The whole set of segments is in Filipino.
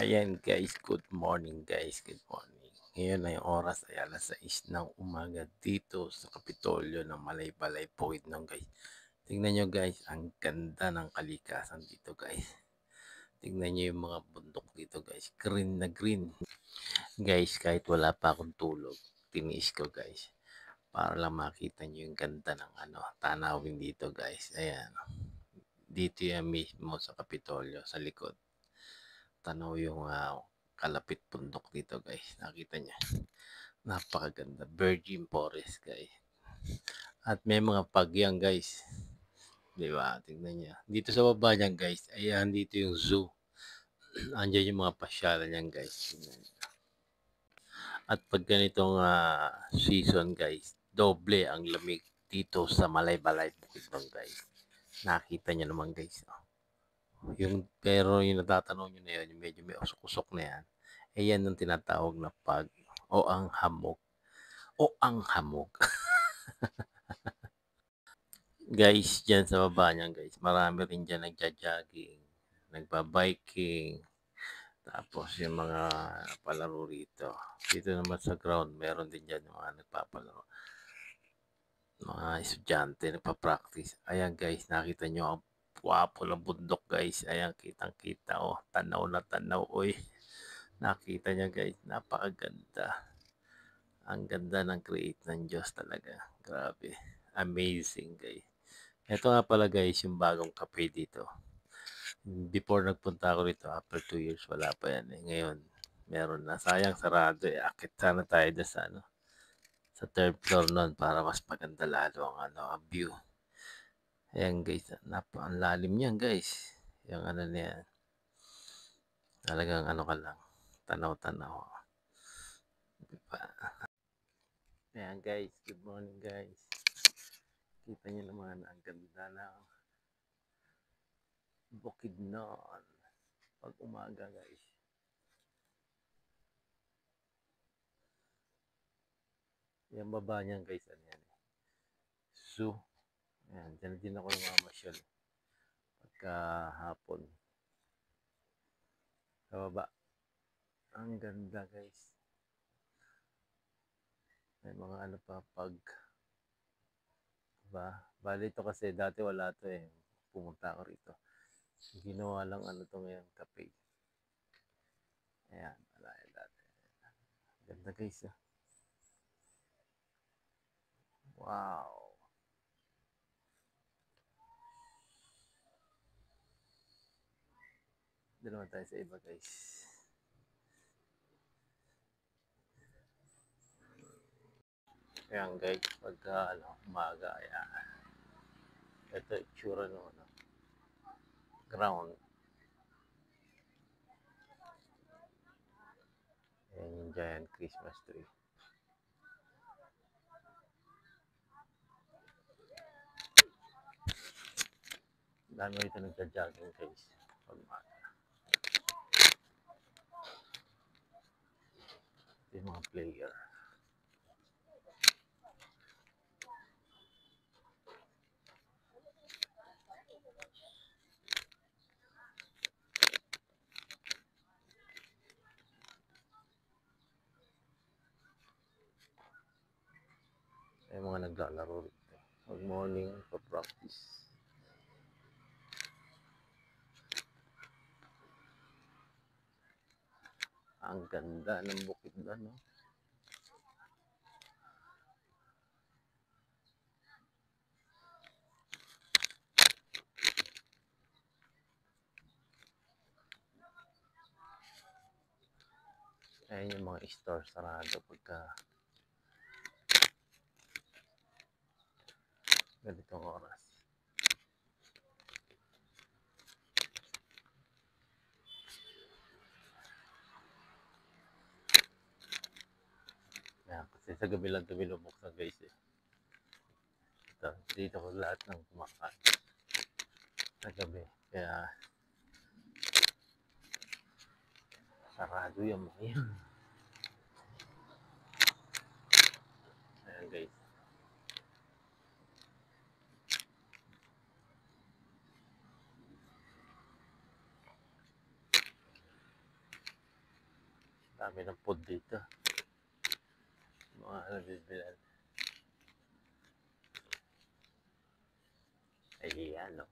Ayan guys, good morning guys, good morning. Ngayon ay oras ay alas 6 ng umaga dito sa Kapitolyo ng Malaybalay Bukidnon guys. Tingnan nyo guys, ang ganda ng kalikasan dito guys. Tingnan nyo yung mga bundok dito guys, green na green. Guys, kahit wala pa akong tulog, tiniis ko guys. Para lang makita nyo yung ganda ng tanawin dito guys. Ayan, dito yan mismo sa Kapitolyo, sa likod. Tanaw yung kalapit bundok dito guys. Nakita niya. Napakaganda. Virgin Forest guys. At may mga pagyang guys. Di ba? Tingnan niya. Dito sa baba niyan guys. Ayan dito yung zoo. Andiyan yung mga pasyalan niyan guys. Tingnan niya. At pag ganitong season guys, doble ang lamig dito sa Malaybalay Bukidnon guys. Nakita niya naman guys. Pero yung natatanong nyo na yun, yung medyo may usok-usok na yan, eh yan ang tinatawag na o ang hamog. O ang hamog. Guys, dyan sa baba niyan guys, marami rin dyan nagja-jogging, nagba-biking, tapos yung mga palaro rito. Dito naman sa ground, meron din dyan yung mga nagpapalaro. Mga estudyante nagpa-practice. Ayan guys, nakita nyo ang wapo ng bundok guys. Ayan, kitang-kita. Oh, tanaw na tanaw. Uy, nakita niya guys. Napakaganda. Ang ganda ng create ng Diyos talaga. Grabe. Amazing guys. Ito nga pala guys, yung bagong cafe dito. Before nagpunta ako dito, after 2 years, wala pa yan eh. Ngayon, meron na. Sayang sarado eh. Akit sana tayo doon sa sa third floor nun para mas maganda lalo ang view. Ayan guys, ang lalim niyan guys. Yung niya, talagang ka lang, tanaw-tanaw. Diba? Ayan guys, good morning guys. Kita niyo naman ang ganda ng Bukidnon pag umaga guys. Yung baba niyan guys, ano yan? Zoo. Ayan, dyan din ako namamasyal pagka hapon. Sa baba. Ang ganda guys. May mga pa pag diba? Bali ito kasi dati wala to eh. Pumunta ako rito. Ginawa lang to ngayon, cafe. Ayan, wala yan dati. Ganda guys. Wow. Doon naman tayo sa iba guys. Ayan guys, pagka umaga, ayan. Ito itsura no, ground. Ayan yung giant Christmas tree. Dami rito nagja-jogging guys. Pag umaga. Ito yung mga player. May mga naglalaro rito. Good morning for practice. Ang ganda ng bukid na, no? Ayan yung mga store sarado pagka ganitong oras. Ayan, kasi sa gabi lang ito binubuksan guys eh. Dito ko lahat ng kumakain sa gabi. Kaya sarado yung mga yan. Ayan guys. Dami ng food dito. Mga nabibilan. Ayan, oh.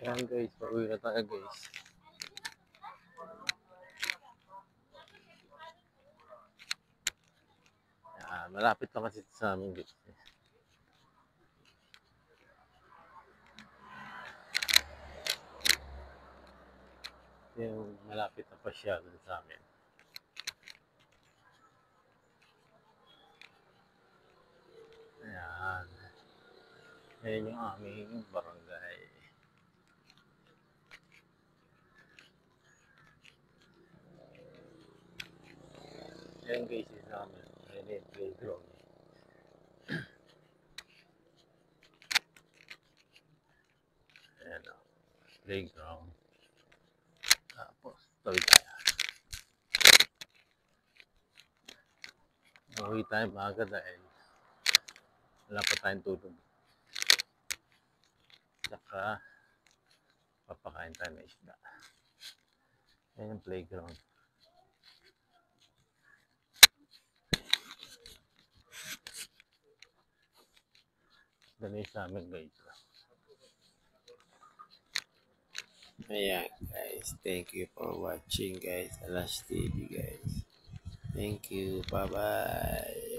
Ayan guys, pauwi na tayo guys. Malapit lang kasi sa amin guys. Yung malapit na pasyalan sa amin. Ayan. Ayan yung aming barangay. Ayan guys, yung sa amin. Ayan yung playground. Ayan o. Playground. Tapos, tawid tayo. Uwi tayo maaga dahil wala pa tayong tulog. Saka, papakain tayo ng isda. Ayan yung playground. Ganun sa amin guys. Ayan guys, thank you for watching guys. Alas TV guys. Thank you, bye bye.